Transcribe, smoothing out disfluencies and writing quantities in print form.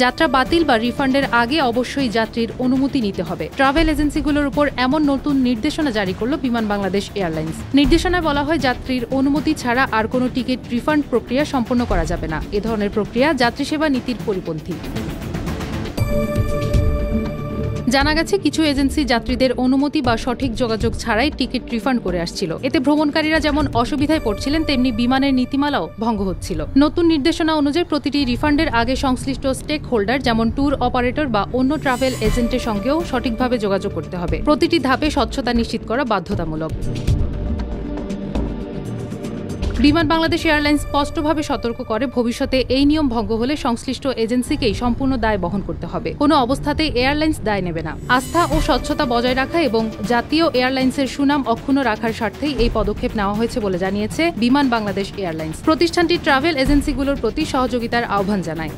যাত্রা বাতিল বা রিফান্ডের আগে অবশ্যই যাত্রীর অনুমতি নিতে হবে। ট্রাভেল এজেন্সিগুলোর উপর এমন নতুন নির্দেশনা জারি করল বিমান বাংলাদেশ এয়ারলাইন্স। নির্দেশনায় বলা হয়, যাত্রীর অনুমতি ছাড়া আর কোনো টিকিট রিফান্ড প্রক্রিয়া সম্পন্ন করা যাবে না। এ ধরনের প্রক্রিয়া যাত্রী সেবা নীতির পরিপন্থী। জানা গেছে, কিছু এজেন্সি যাত্রীদের অনুমতি বা সঠিক যোগাযোগ ছাড়াই টিকিট রিফান্ড করে আসছিল। এতে ভ্রমণকারীরা যেমন অসুবিধায় পড়ছিলেন, তেমনি বিমানের নীতিমালাও ভঙ্গ হচ্ছিল। নতুন নির্দেশনা অনুযায়ী প্রতিটি রিফান্ডের আগে সংশ্লিষ্ট স্টেক হোল্ডার যেমন ট্যুর অপারেটর বা অন্য ট্রাভেল এজেন্টের সঙ্গেও সঠিকভাবে যোগাযোগ করতে হবে। প্রতিটি ধাপে স্বচ্ছতা নিশ্চিত করা বাধ্যতামূলক। বিমান বাংলাদেশ এয়ারলাইন্স স্পষ্টভাবে সতর্ক করে, ভবিষ্যতে এই নিয়ম ভঙ্গ হলে সংশ্লিষ্ট এজেন্সিকেই সম্পূর্ণ দায় বহন করতে হবে। কোনো অবস্থাতেই এয়ারলাইন্স দায় নেবে না। আস্থা ও স্বচ্ছতা বজায় রাখা এবং জাতীয় এয়ারলাইন্সের সুনাম অক্ষুণ্ণ রাখার স্বার্থেই এই পদক্ষেপ নেওয়া হয়েছে বলে জানিয়েছে বিমান বাংলাদেশ এয়ারলাইন্স। প্রতিষ্ঠানটি ট্রাভেল এজেন্সিগুলোর প্রতি সহযোগিতার আহ্বান জানায়।